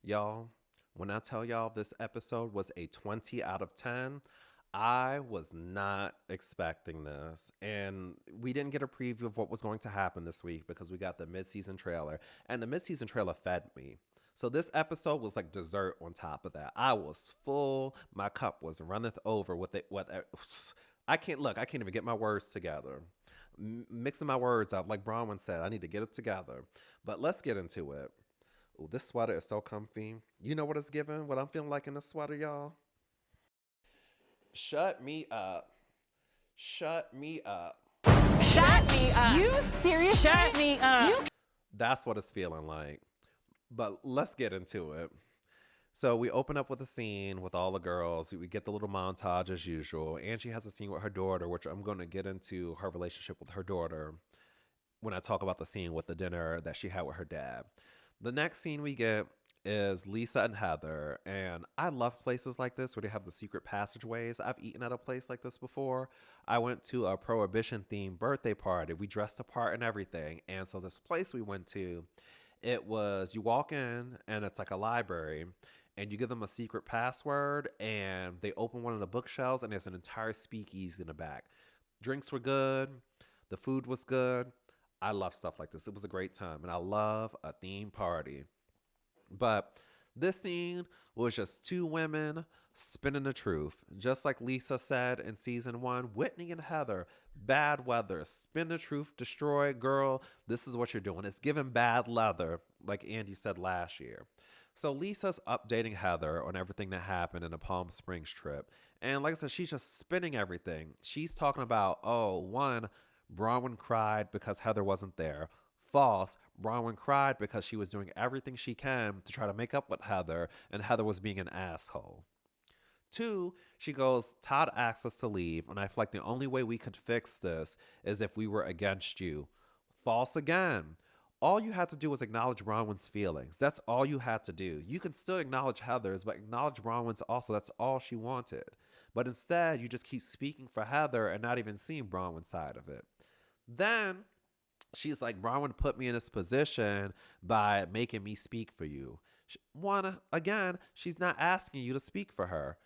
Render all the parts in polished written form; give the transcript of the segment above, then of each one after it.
Y'all, when I tell y'all this episode was a 20 out of 10, I was not expecting this. And we didn't get a preview of what was going to happen this week because we got the mid-season trailer. And the mid-season trailer fed me. So this episode was like dessert on top of that. I was full. My cup was runneth over with it. I can't even get my words together. Mixing my words up, like Bronwyn said, I need to get it together. But let's get into it. Ooh, this sweater is so comfy. You know what it's giving? What I'm feeling like in this sweater, y'all? Shut me up. Shut me up. Shut me up. You seriously? Shut me up. That's what it's feeling like. But let's get into it. So we open up with a scene with all the girls. We get the little montage as usual. Angie has a scene with her daughter, which I'm going to get into her relationship with her daughter when I talk about the scene with the dinner that she had with her dad. The next scene we get is Lisa and Heather. And I love places like this where they have the secret passageways. I've eaten at a place like this before. I went to a prohibition themed birthday party. We dressed apart and everything. And so this place we went to, it was you walk in and it's like a library and you give them a secret password and they open one of the bookshelves and there's an entire speakeasy in the back. Drinks were good. The food was good. I love stuff like this. It was a great time, and I love a theme party. But this scene was just two women spinning the truth. Just like Lisa said in season one, Whitney and Heather, bad weather, spin the truth, destroy, girl. This is what you're doing. It's giving bad leather, like Andy said last year. So Lisa's updating Heather on everything that happened in the Palm Springs trip. And like I said, she's just spinning everything. She's talking about, oh, one, Bronwyn cried because Heather wasn't there. False. Bronwyn cried because she was doing everything she can to try to make up with Heather, and Heather was being an asshole. Two, she goes, Todd asked us to leave, and I feel like the only way we could fix this is if we were against you. False again. All you had to do was acknowledge Bronwyn's feelings. That's all you had to do. You can still acknowledge Heather's, but acknowledge Bronwyn's also. That's all she wanted. But instead, you just keep speaking for Heather and not even seeing Bronwyn's side of it. Then she's like, Bronwyn put me in this position by making me speak for you. One, again, she's not asking you to speak for her.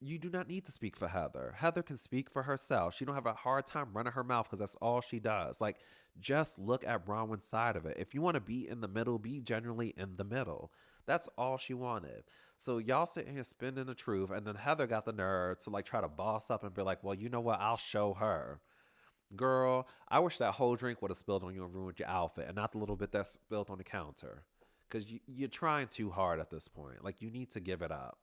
You do not need to speak for Heather. Heather can speak for herself. She don't have a hard time running her mouth because that's all she does. Like, just look at Bronwyn's side of it. If you want to be in the middle, be generally in the middle. That's all she wanted. So y'all sitting here spinning the truth, and then Heather got the nerve to like try to boss up and be like, well, you know what? I'll show her. Girl, I wish that whole drink would have spilled on you and ruined your outfit and not the little bit that spilled on the counter. Because you're trying too hard at this point. Like, you need to give it up.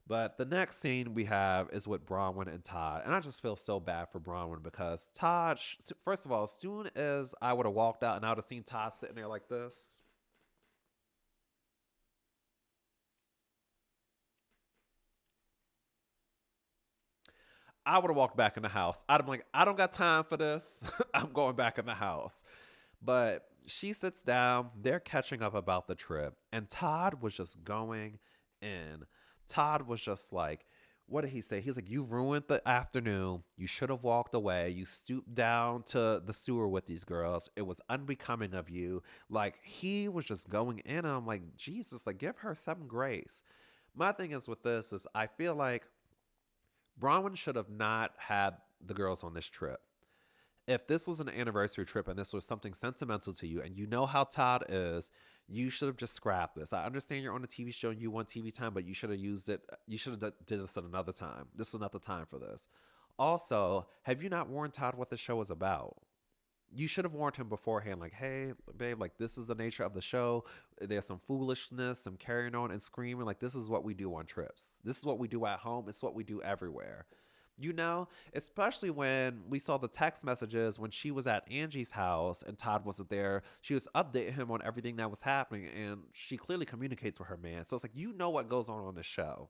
But the next scene we have is with Bronwyn and Todd. And I just feel so bad for Bronwyn because Todd, first of all, as soon as I would have walked out and I would have seen Todd sitting there like this, I would have walked back in the house. I'd have been like, I don't got time for this. I'm going back in the house. But she sits down. They're catching up about the trip. And Todd was just going in. Todd was just like, what did he say? He's like, you ruined the afternoon. You should have walked away. You stooped down to the sewer with these girls. It was unbecoming of you. Like, he was just going in. And I'm like, Jesus, like, give her some grace. My thing is with this is I feel like Bronwyn should have not had the girls on this trip. If this was an anniversary trip and this was something sentimental to you and you know how Todd is, you should have just scrapped this. I understand you're on a TV show and you want TV time, but you should have used it. You should have did this at another time. This is not the time for this. Also, have you not warned Todd what the show is about? You should have warned him beforehand, like, hey, babe, like, this is the nature of the show. There's some foolishness, some carrying on and screaming. Like, this is what we do on trips. This is what we do at home. It's what we do everywhere. You know, especially when we saw the text messages when she was at Angie's house and Todd wasn't there. She was updating him on everything that was happening, and she clearly communicates with her man. So it's like, you know what goes on the show.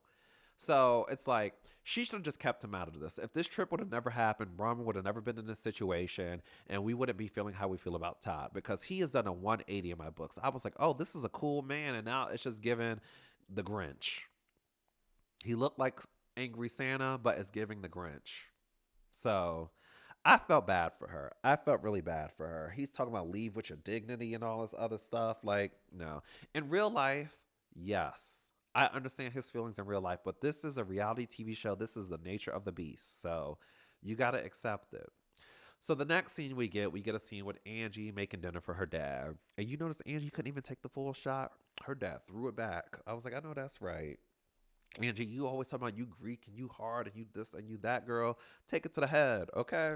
So it's like, she should have just kept him out of this. If this trip would have never happened, Brahma would have never been in this situation, and we wouldn't be feeling how we feel about Todd, because he has done a 180 in my books. I was like, oh, this is a cool man, and now it's just giving the Grinch. He looked like Angry Santa, but it's giving the Grinch. So I felt bad for her. I felt really bad for her. He's talking about leave with your dignity and all this other stuff. Like, no. In real life, Yes. I understand his feelings in real life, but this is a reality TV show. This is the nature of the beast. So you got to accept it. So the next scene we get a scene with Angie making dinner for her dad. And you notice Angie couldn't even take the full shot. Her dad threw it back. I was like, I know that's right. Angie, you always talk about you Greek and you hard and you this and you that, girl. Take it to the head, okay?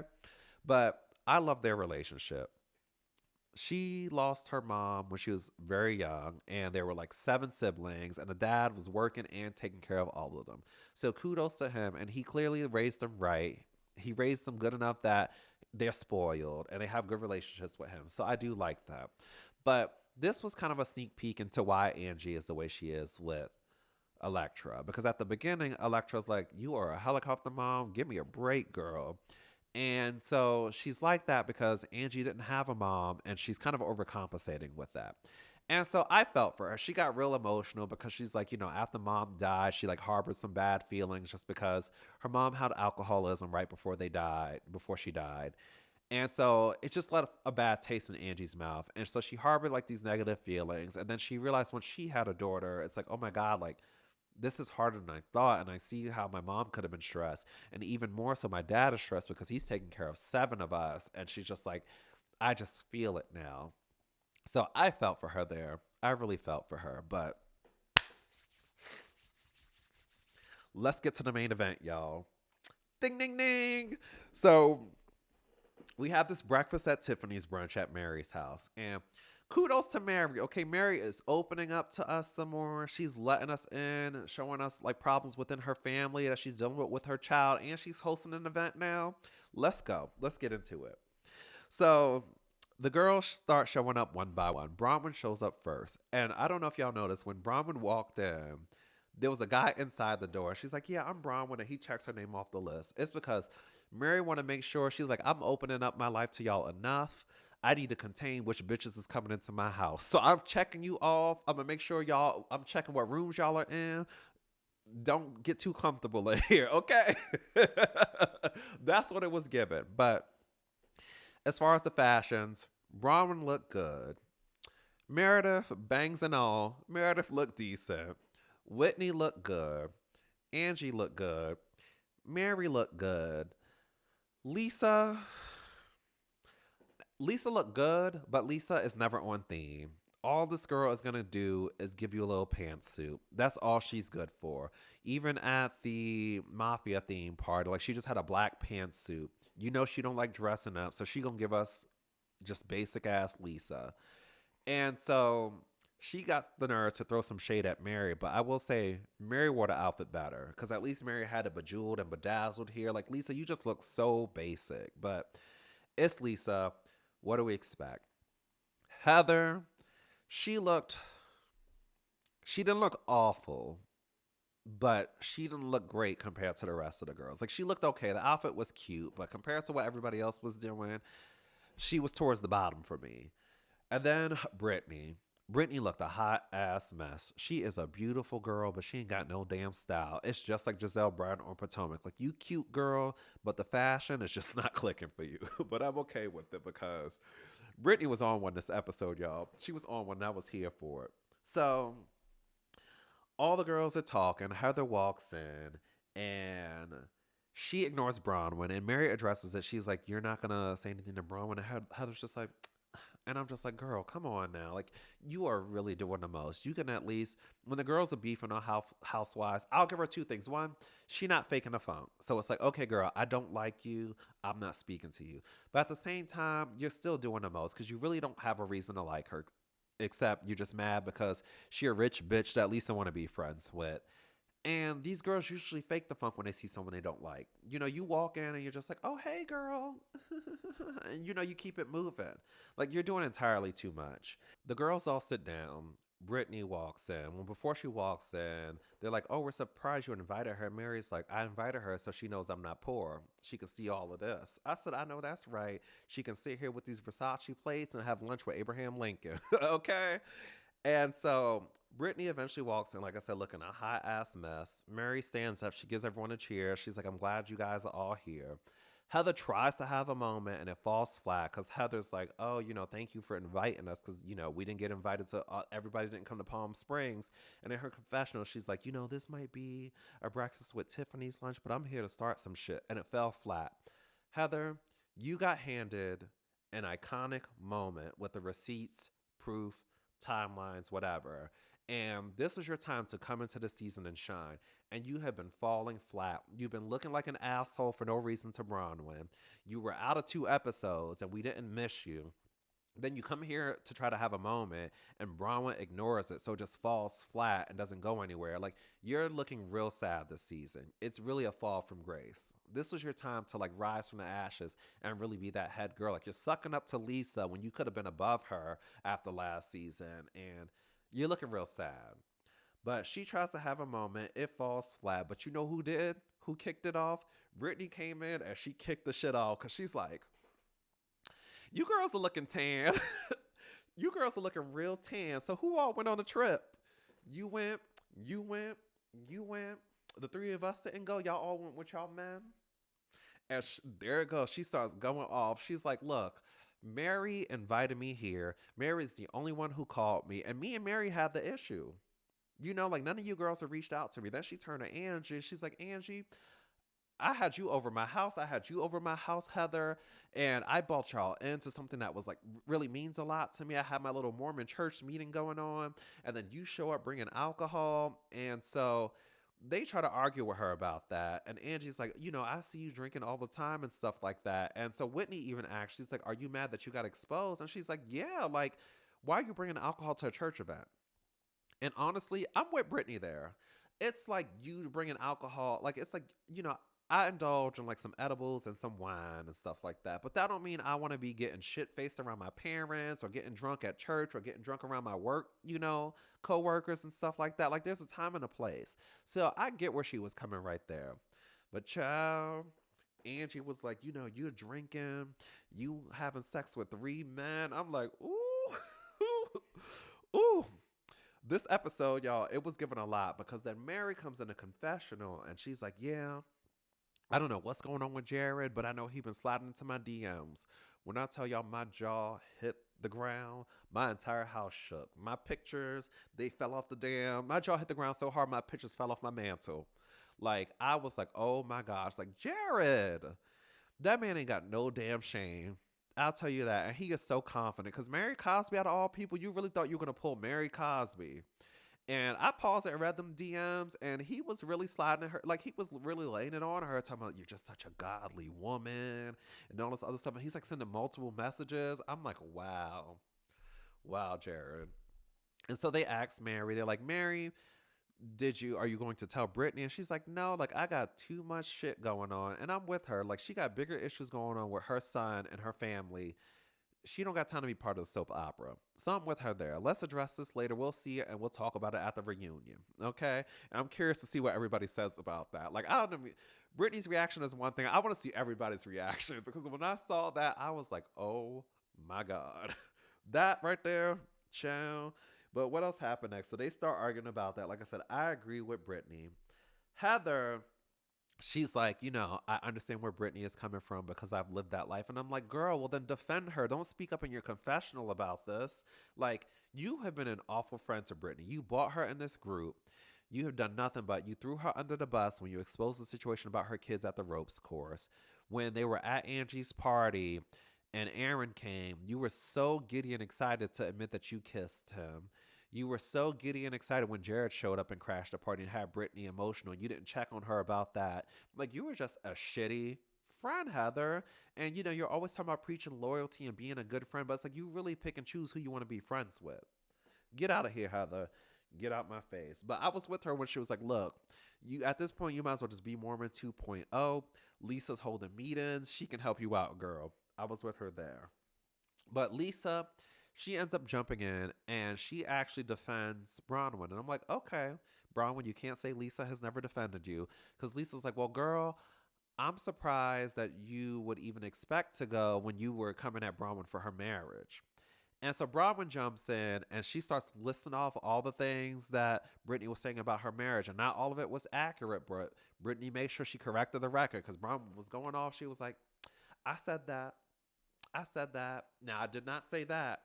But I love their relationship. She lost her mom when she was very young, and there were like seven siblings, and the dad was working and taking care of all of them. So kudos to him, and he clearly raised them right. He raised them good enough that they're spoiled and they have good relationships with him. So I do like that. But this was kind of a sneak peek into why Angie is the way she is with Electra. Because at the beginning, Electra's like, "You are a helicopter mom. Give me a break, girl." And so she's like that because Angie didn't have a mom and she's kind of overcompensating with that. And so I felt for her. She got real emotional because she's like, after mom died, she like harbored some bad feelings just because her mom had alcoholism right before she died. And so it just left a bad taste in Angie's mouth. And so she harbored like these negative feelings. And then she realized when she had a daughter, it's like, oh my God, like this is harder than I thought. And I see how my mom could have been stressed. And even more so, my dad is stressed because he's taking care of seven of us. And she's just like, I just feel it now. So I felt for her there. I really felt for her. But let's get to the main event, y'all. Ding, ding, ding. So we have this breakfast at Tiffany's brunch at Mary's house. And kudos to Mary. Okay, Mary is opening up to us some more. She's letting us in, showing us like problems within her family that she's dealing with her child, and she's hosting an event now. Let's go. Let's get into it. So the girls start showing up one by one. Bronwyn shows up first. And I don't know if y'all noticed, when Bronwyn walked in, there was a guy inside the door. She's like, yeah, I'm Bronwyn. And he checks her name off the list. It's because Mary want to make sure, she's like, I'm opening up my life to y'all enough. I need to contain which bitches is coming into my house. So I'm checking you off. I'm going to make sure I'm checking what rooms y'all are in. Don't get too comfortable in here, okay? That's what it was given. But as far as the fashions, Bronwyn looked good. Meredith, bangs and all, Meredith looked decent. Whitney looked good. Angie looked good. Mary looked good. Lisa. Lisa looked good, but Lisa is never on theme. All this girl is going to do is give you a little pantsuit. That's all she's good for. Even at the mafia theme party, like she just had a black pantsuit. You know she don't like dressing up, so she going to give us just basic ass Lisa. And so she got the nerve to throw some shade at Mary, but I will say Mary wore the outfit better because at least Mary had it bejeweled and bedazzled here. Like, Lisa, you just look so basic, but it's Lisa. What do we expect? Heather, she didn't look awful, but she didn't look great compared to the rest of the girls. Like, she looked okay. The outfit was cute, but compared to what everybody else was doing, she was towards the bottom for me. And then Brittany. Brittany looked a hot ass mess. She is a beautiful girl, but she ain't got no damn style. It's just like Giselle Brown or Potomac. Like, you cute girl, but the fashion is just not clicking for you. But I'm okay with it because Brittany was on one this episode, y'all. She was on one and I was here for it. So all the girls are talking. Heather walks in and she ignores Bronwyn and Mary addresses it. She's like, you're not going to say anything to Bronwyn. And Heather's just like, and I'm just like, girl, come on now. Like, you are really doing the most. You can at least, when the girls are beefing on Housewives, I'll give her two things. One, she not faking the funk. So it's like, okay, girl, I don't like you. I'm not speaking to you. But at the same time, you're still doing the most because you really don't have a reason to like her, except you're just mad because she a rich bitch that Lisa want to be friends with. And these girls usually fake the funk when they see someone they don't like. You walk in and you're just like, oh, hey, girl. And, you keep it moving. Like, you're doing entirely too much. The girls all sit down. Brittany walks in. Well, before she walks in, they're like, oh, we're surprised you invited her. Mary's like, I invited her so she knows I'm not poor. She can see all of this. I said, I know that's right. She can sit here with these Versace plates and have lunch with Abraham Lincoln. Okay? And so Brittany eventually walks in, like I said, looking a hot ass mess. Mary stands up. She gives everyone a cheer. She's like, I'm glad you guys are all here. Heather tries to have a moment and it falls flat because Heather's like, oh, thank you for inviting us because, we didn't get invited to, everybody didn't come to Palm Springs. And in her confessional, she's like, this might be a breakfast with Tiffany's lunch, but I'm here to start some shit. And it fell flat. Heather, you got handed an iconic moment with the receipts, proof, timelines, whatever. And this was your time to come into the season and shine. And you have been falling flat. You've been looking like an asshole for no reason to Bronwyn. You were out of 2 episodes and we didn't miss you. Then you come here to try to have a moment and Bronwyn ignores it, so it just falls flat and doesn't go anywhere. Like, you're looking real sad this season. It's really a fall from grace. This was your time to like rise from the ashes and really be that head girl. Like, you're sucking up to Lisa when you could have been above her after last season, and you're looking real sad. But she tries to have a moment. It falls flat. But you know who did? Who kicked it off? Brittany came in and she kicked the shit off because she's like, you girls are looking tan. You girls are looking real tan. So who all went on the trip? You went, you went, you went. The three of us didn't go. Y'all all went with y'all men. And there it goes. She starts going off. She's like, look, Mary invited me here. Mary's the only one who called me. And me and Mary had the issue. Like, none of you girls have reached out to me. Then she turned to Angie. She's like, Angie, I had you over my house. I had you over my house, Heather. And I brought y'all into something that was like really means a lot to me. I had my little Mormon church meeting going on. And then you show up bringing alcohol. And so they try to argue with her about that. And Angie's like, I see you drinking all the time and stuff like that. And so Whitney even asked, she's like, are you mad that you got exposed? And she's like, yeah, like, why are you bringing alcohol to a church event? And honestly, I'm with Brittany there. It's like you bringing alcohol. Like, it's like, I indulge in like some edibles and some wine and stuff like that. But that don't mean I want to be getting shit-faced around my parents or getting drunk at church or getting drunk around my work, co-workers and stuff like that. Like, there's a time and a place. So I get where she was coming right there. But child, Angie was like, you're drinking, you having sex with 3 men. I'm like, ooh, ooh. This episode, y'all, it was given a lot because then Mary comes in a confessional and she's like, yeah, I don't know what's going on with Jared, but I know he been sliding into my DMs. When I tell y'all my jaw hit the ground, my entire house shook. My pictures, they fell off the damn. My jaw hit the ground so hard, my pictures fell off my mantle. Like, I was like, oh my gosh, like, Jared, that man ain't got no damn shame. I'll tell you that. And he is so confident because Mary Cosby, out of all people, you really thought you were going to pull Mary Cosby. And I paused and read them DMs, and he was really sliding at her. Like, he was really laying it on her, talking about, you're just such a godly woman, and all this other stuff. And he's like sending multiple messages. I'm like, wow. Wow, Jared. And so they asked Mary, they're like, Mary, are you going to tell Brittany? And she's like, no, like, I got too much shit going on. And I'm with her. Like, she got bigger issues going on with her son and her family. She don't got time to be part of the soap opera. So I'm with her there. Let's address this later. We'll see it and we'll talk about it at the reunion. Okay? And I'm curious to see what everybody says about that. Like, I don't know. Brittany's reaction is one thing. I want to see everybody's reaction because when I saw that, I was like, oh my God. That right there, chow. But what else happened next? So they start arguing about that. Like I said, I agree with Brittany. Heather, she's like, I understand where Brittany is coming from because I've lived that life. And I'm like, girl, well then defend her. Don't speak up in your confessional about this. Like, you have been an awful friend to Brittany. You brought her in this group. You have done nothing but you threw her under the bus when you exposed the situation about her kids at the ropes course. When they were at Angie's party and Aaron came, you were so giddy and excited to admit that you kissed him. You were so giddy and excited when Jared showed up and crashed the party and had Brittany emotional. You didn't check on her about that. Like, you were just a shitty friend, Heather. And, you're always talking about preaching loyalty and being a good friend, but it's like you really pick and choose who you want to be friends with. Get out of here, Heather. Get out my face. But I was with her when she was like, look, you at this point, you might as well just be Mormon 2.0. Lisa's holding meetings. She can help you out, girl. I was with her there. But Lisa, she ends up jumping in and she actually defends Bronwyn. And I'm like, okay, Bronwyn, you can't say Lisa has never defended you. Because Lisa's like, well, girl, I'm surprised that you would even expect to go when you were coming at Bronwyn for her marriage. And so Bronwyn jumps in and she starts listing off all the things that Brittany was saying about her marriage. And not all of it was accurate, but Brittany made sure she corrected the record because Bronwyn was going off. She was like, I said that. I said that. Now, I did not say that.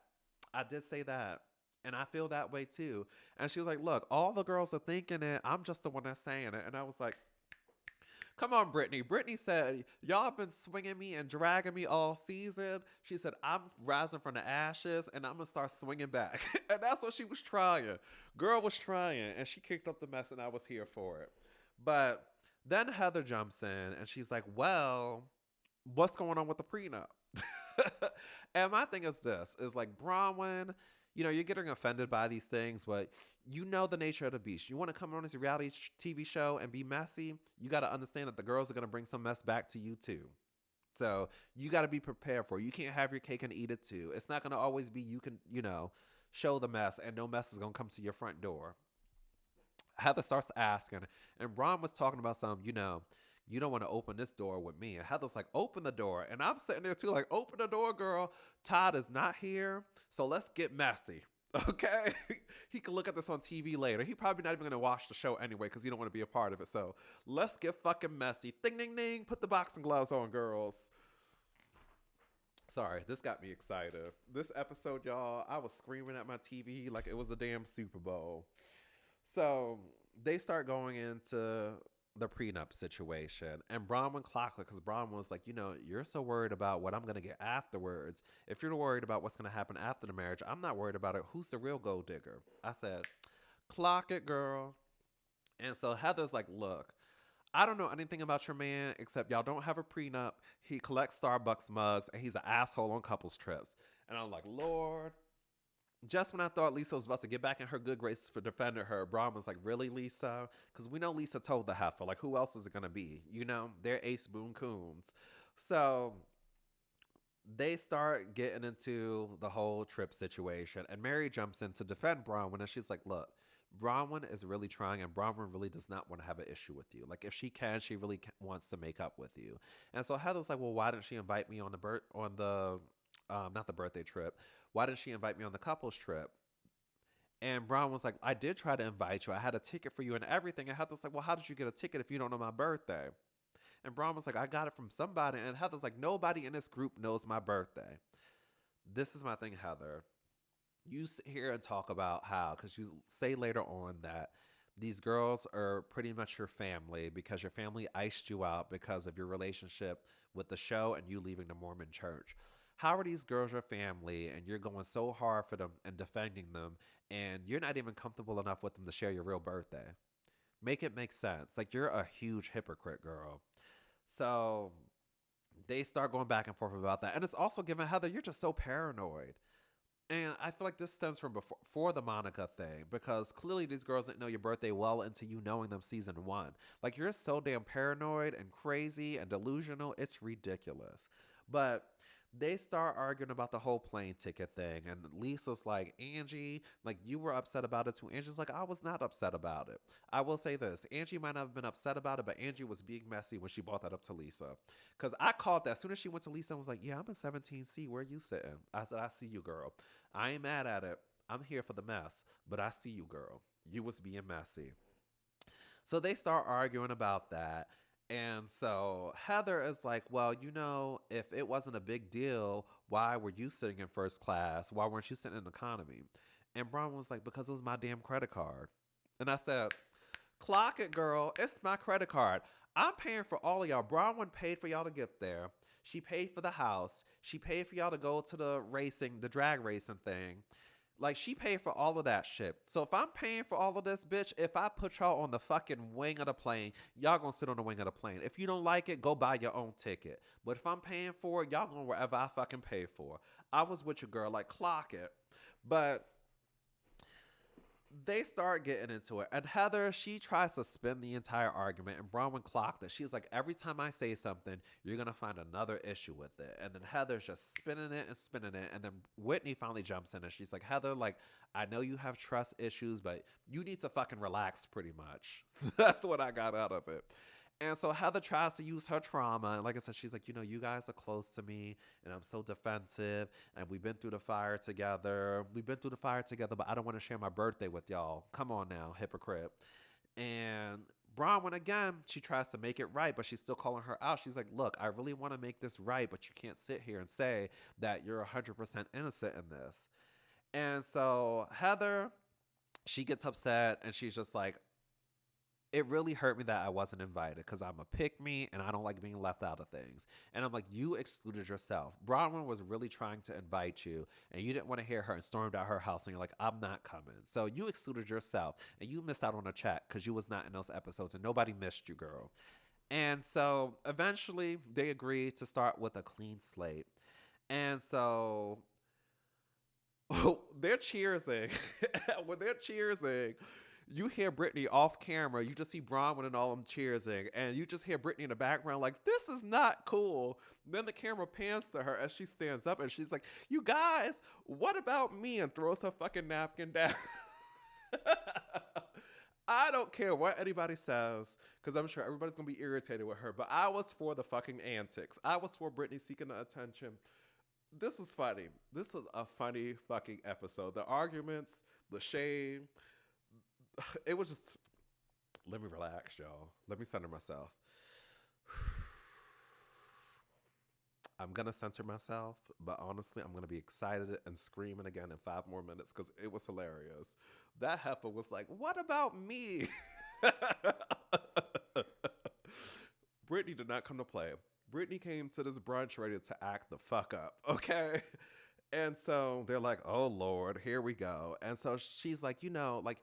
I did say that. And I feel that way too. And she was like, look, all the girls are thinking it. I'm just the one that's saying it. And I was like, come on, Brittany. Brittany said, y'all have been swinging me and dragging me all season. She said, I'm rising from the ashes and I'm going to start swinging back. And that's what she was trying. Girl was trying. And she kicked up the mess and I was here for it. But then Heather jumps in and she's like, well, what's going on with the prenup? And my thing is this, is like Bronwyn, you're getting offended by these things, but you know the nature of the beast. You want to come on this reality TV show and be messy, you got to understand that the girls are going to bring some mess back to you too. So you got to be prepared for it. You can't have your cake and eat it too. It's not going to always be you can, show the mess and no mess is going to come to your front door. Heather starts asking, and Ron was talking about something, you don't want to open this door with me. And Heather's like, open the door. And I'm sitting there too, like, open the door, girl. Todd is not here. So let's get messy. Okay? He can look at this on TV later. He probably not even going to watch the show anyway because he don't want to be a part of it. So let's get fucking messy. Ding, ding, ding. Put the boxing gloves on, girls. Sorry, this got me excited. This episode, y'all, I was screaming at my TV like it was a damn Super Bowl. So they start going into the prenup situation, and Bronwyn clocked it because Bronwyn was like, you're so worried about what I'm going to get afterwards. If you're worried about what's going to happen after the marriage, I'm not worried about it. Who's the real gold digger? I said, clock it, girl. And so Heather's like, look, I don't know anything about your man except y'all don't have a prenup. He collects Starbucks mugs and he's an asshole on couples trips. And I'm like, Lord. Just when I thought Lisa was about to get back in her good graces for defending her, Braun was like, really, Lisa? Because we know Lisa told the heifer. Like, who else is it going to be? They're Ace Boone Coons. So they start getting into the whole trip situation. And Mary jumps in to defend Bronwyn. And she's like, look, Bronwyn is really trying. And Bronwyn really does not want to have an issue with you. Like, if she can, she really wants to make up with you. And so Heather's like, well, why didn't she invite me on not the birthday trip. Why didn't she invite me on the couples trip? And Brown was like, I did try to invite you. I had a ticket for you and everything. And Heather's like, well, how did you get a ticket if you don't know my birthday? And Brown was like, I got it from somebody. And Heather's like, nobody in this group knows my birthday. This is my thing, Heather. You sit here and talk about how, because you say later on that these girls are pretty much your family because your family iced you out because of your relationship with the show and you leaving the Mormon church. How are these girls your family and you're going so hard for them and defending them and you're not even comfortable enough with them to share your real birthday? Make it make sense. Like, you're a huge hypocrite, girl. So they start going back and forth about that. And it's also given Heather, you're just so paranoid. And I feel like this stems from before the Monica thing, because clearly these girls didn't know your birthday well into you knowing them season 1. Like, you're so damn paranoid and crazy and delusional. It's ridiculous. But they start arguing about the whole plane ticket thing. And Lisa's like, Angie, like, you were upset about it too. Angie's like, I was not upset about it. I will say this. Angie might not have been upset about it, but Angie was being messy when she brought that up to Lisa. Because I called that. As soon as she went to Lisa, I was like, yeah, I'm in 17C. Where are you sitting? I said, I see you, girl. I ain't mad at it. I'm here for the mess. But I see you, girl. You was being messy. So they start arguing about that. And so Heather is like, well, if it wasn't a big deal, why were you sitting in first class? Why weren't you sitting in economy? And Braun was like, because it was my damn credit card. And I said, clock it, girl. It's my credit card. I'm paying for all of y'all. Braun paid for y'all to get there. She paid for the house. She paid for y'all to go to the drag racing thing. Like, she paid for all of that shit. So if I'm paying for all of this, bitch, if I put y'all on the fucking wing of the plane, y'all gonna sit on the wing of the plane. If you don't like it, go buy your own ticket. But if I'm paying for it, y'all going wherever I fucking pay for. I was with you, girl. Like, clock it. But they start getting into it. And Heather, she tries to spin the entire argument. And Bronwyn clocked it. She's like, every time I say something, you're going to find another issue with it. And then Heather's just spinning it and spinning it. And then Whitney finally jumps in and she's like, Heather, like, I know you have trust issues, but you need to fucking relax pretty much. That's what I got out of it. And so Heather tries to use her trauma. And like I said, she's like, you guys are close to me and I'm so defensive and we've been through the fire together. But I don't want to share my birthday with y'all. Come on now, hypocrite. And Bronwyn, again, she tries to make it right, but she's still calling her out. She's like, look, I really want to make this right, but you can't sit here and say that you're 100% innocent in this. And so Heather, she gets upset and she's just like, it really hurt me that I wasn't invited because I'm a pick me and I don't like being left out of things. And I'm like, you excluded yourself. Bronwyn was really trying to invite you and you didn't want to hear her and stormed out her house and you're like, I'm not coming. So you excluded yourself and you missed out on a chat because you was not in those episodes and nobody missed you, girl. And so eventually they agreed to start with a clean slate. And so they're cheersing. When they're cheersing, you hear Brittany off camera. You just see Bronwyn and all them cheersing, and you just hear Brittany in the background like, this is not cool. Then the camera pans to her as she stands up, and she's like, you guys, what about me? And throws her fucking napkin down. I don't care what anybody says, because I'm sure everybody's going to be irritated with her, but I was for the fucking antics. I was for Brittany seeking the attention. This was funny. This was a funny fucking episode. The arguments, the shame, it was just, let me relax, y'all. Let me center myself. I'm going to center myself, but honestly, I'm going to be excited and screaming again in 5 more minutes because it was hilarious. That heifer was like, what about me? Brittany did not come to play. Brittany came to this brunch ready to act the fuck up, okay? And so they're like, oh, Lord, here we go. And so she's like, like,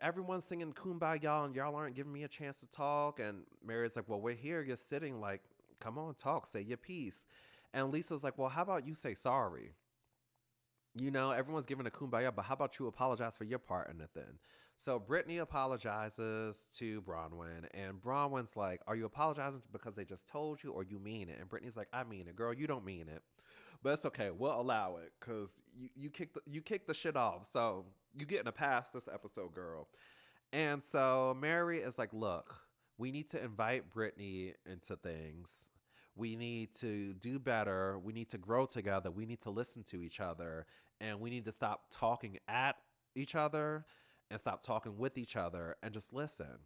everyone's singing Kumbaya and y'all aren't giving me a chance to talk. And Mary's like, well, we're here. You're sitting. Like, come on, talk. Say your piece. And Lisa's like, well, how about you say sorry? Everyone's giving a Kumbaya, but how about you apologize for your part in it then? So Brittany apologizes to Bronwyn, and Bronwyn's like, are you apologizing because they just told you or you mean it? And Brittany's like, I mean it, girl. You don't mean it. But it's okay. We'll allow it because you kicked the shit off. So you getting a pass this episode, girl. And so Mary is like, look, we need to invite Brittany into things. We need to do better. We need to grow together. We need to listen to each other. And we need to stop talking at each other and stop talking with each other and just listen.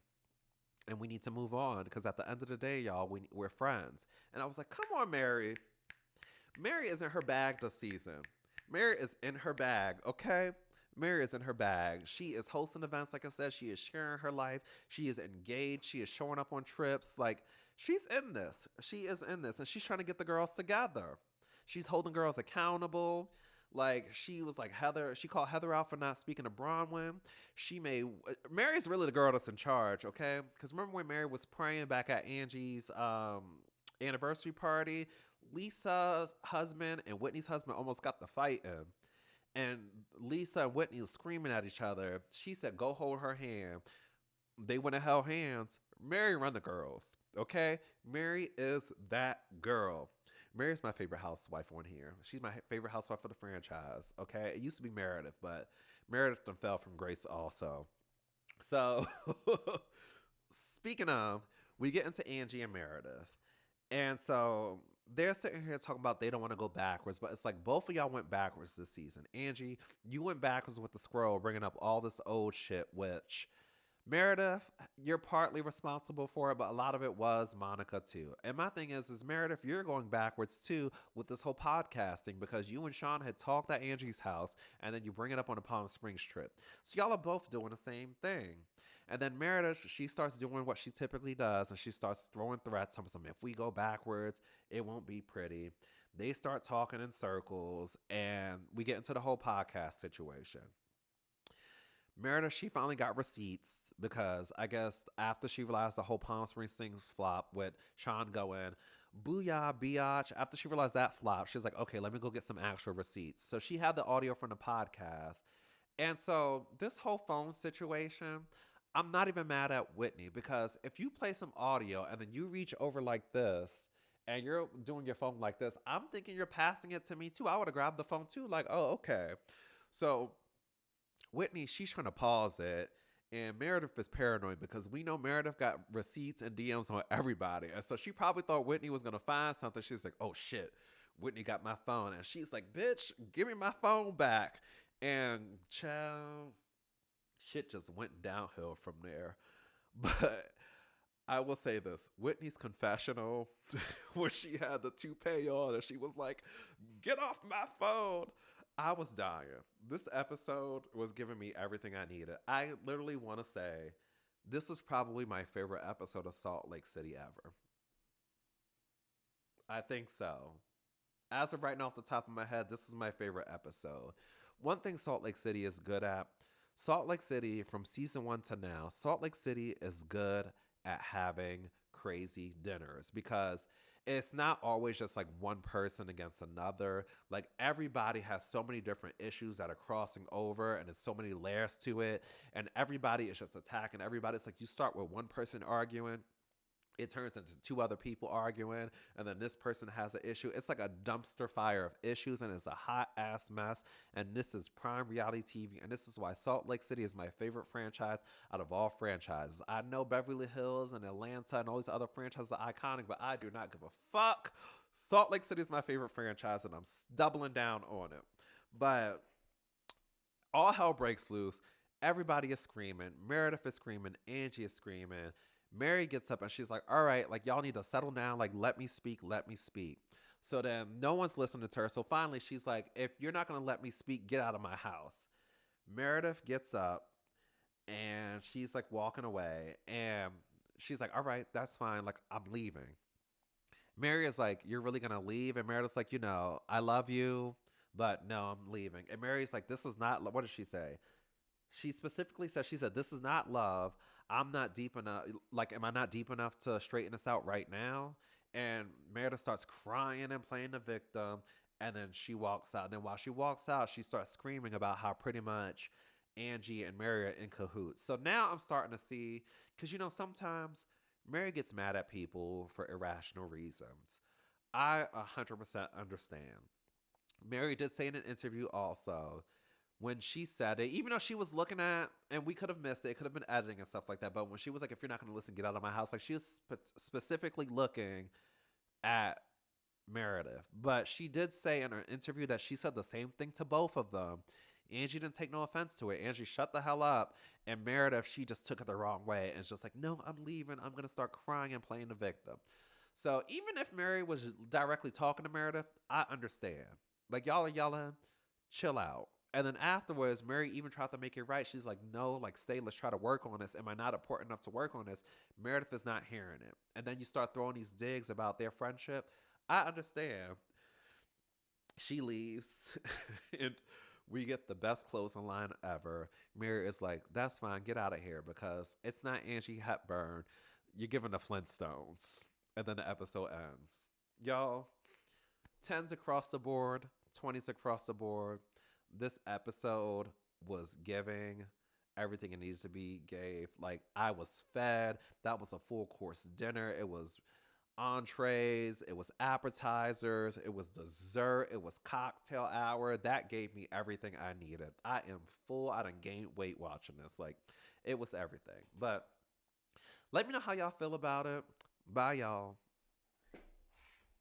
And we need to move on because at the end of the day, y'all, we're friends. And I was like, come on, Mary. Mary is in her bag this season. Mary is in her bag, okay? Mary is in her bag. She is hosting events, like I said. She is sharing her life. She is engaged. She is showing up on trips. Like, she's in this. She is in this. And she's trying to get the girls together. She's holding girls accountable. Like, she was like Heather. She called Heather out for not speaking to Bronwyn. Mary's really the girl that's in charge, okay? Because remember when Mary was praying back at Angie's anniversary party? Lisa's husband and Whitney's husband almost got the fight in. And Lisa and Whitney was screaming at each other. She said, go hold her hand. They went and held hands. Mary run the girls, okay? Mary is that girl. Mary's my favorite housewife on here. She's my favorite housewife for the franchise, okay? It used to be Meredith, but Meredith done fell from grace also. So, speaking of, we get into Angie and Meredith. And so they're sitting here talking about they don't want to go backwards, but it's like both of y'all went backwards this season. Angie, you went backwards with the squirrel, bringing up all this old shit, which Meredith, you're partly responsible for it, but a lot of it was Monica too. And my thing is Meredith, you're going backwards too with this whole podcasting because you and Sean had talked at Angie's house and then you bring it up on a Palm Springs trip. So y'all are both doing the same thing. And then Meredith, she starts doing what she typically does and she starts throwing threats. If we go backwards, it won't be pretty. They start talking in circles and we get into the whole podcast situation. Meredith, she finally got receipts because I guess after she realized the whole Palm Springs thing flop with Sean going, booyah, biatch. After she realized that flop, she's like, okay, let me go get some actual receipts. So she had the audio from the podcast. And so this whole phone situation, I'm not even mad at Whitney because if you play some audio and then you reach over like this and you're doing your phone like this, I'm thinking you're passing it to me too. I would have grabbed the phone too. Like, oh, okay. So Whitney, she's trying to pause it. And Meredith is paranoid because we know Meredith got receipts and DMs on everybody. And so she probably thought Whitney was going to find something. She's like, oh shit, Whitney got my phone. And she's like, bitch, give me my phone back. And child, shit just went downhill from there. But I will say this, Whitney's confessional when she had the toupee on and she was like, get off my phone. I was dying. This episode was giving me everything I needed. I literally want to say this is probably my favorite episode of Salt Lake City ever. I think so. As of right now, off the top of my head, this is my favorite episode. One thing Salt Lake City is good at, Salt Lake City from season one to now, Salt Lake City is good at having crazy dinners because it's not always just like one person against another. Like everybody has so many different issues that are crossing over and there's so many layers to it. And everybody is just attacking everybody. It's like you start with one person arguing, it turns into two other people arguing, and then this person has an issue. It's like a dumpster fire of issues, and it's a hot ass mess. And this is prime reality TV, and this is why Salt Lake City is my favorite franchise out of all franchises. I know Beverly Hills and Atlanta and all these other franchises are iconic, but I do not give a fuck. Salt Lake City is my favorite franchise, and I'm doubling down on it. But all hell breaks loose. Everybody is screaming. Meredith is screaming. Angie is screaming. Mary gets up and she's like, all right, like y'all need to settle down. Like, let me speak, let me speak. So then no one's listening to her. So finally she's like, if you're not going to let me speak, get out of my house. Meredith gets up and she's like walking away and she's like, all right, that's fine. Like, I'm leaving. Mary is like, you're really going to leave? And Meredith's like, I love you, but no, I'm leaving. And Mary's like, this is not, what did she say? She specifically said, she said, this is not love. I'm not deep enough. Like, am I not deep enough to straighten this out right now? And Meredith starts crying and playing the victim. And then she walks out. And then while she walks out, she starts screaming about how pretty much Angie and Mary are in cahoots. So now I'm starting to see, because, sometimes Mary gets mad at people for irrational reasons. I 100% understand. Mary did say in an interview also, when she said it, even though she was looking at, and we could have missed it, it could have been editing and stuff like that, but when she was like, if you're not going to listen, get out of my house, like she was specifically looking at Meredith. But she did say in her interview that she said the same thing to both of them. Angie didn't take no offense to it. Angie shut the hell up. And Meredith, she just took it the wrong way. And it's just like, no, I'm leaving. I'm going to start crying and playing the victim. So even if Mary was directly talking to Meredith, I understand. Like, y'all are yelling, chill out. And then afterwards, Mary even tried to make it right. She's like, no, like, stay, let's try to work on this. Am I not important enough to work on this? Meredith is not hearing it. And then you start throwing these digs about their friendship. I understand. She leaves, and we get the best closing line ever. Mary is like, that's fine, get out of here, because it's not Angie Hepburn. You're giving the Flintstones. And then the episode ends. Y'all, 10s across the board, 20s across the board. This episode was giving everything it needs to be gave. Like, I was fed. That was a full course dinner. It was entrees, it was appetizers, it was dessert, it was cocktail hour. That gave me everything I needed. I am full. I done gained weight watching this. Like, it was everything. But let me know how y'all feel about it. Bye, y'all.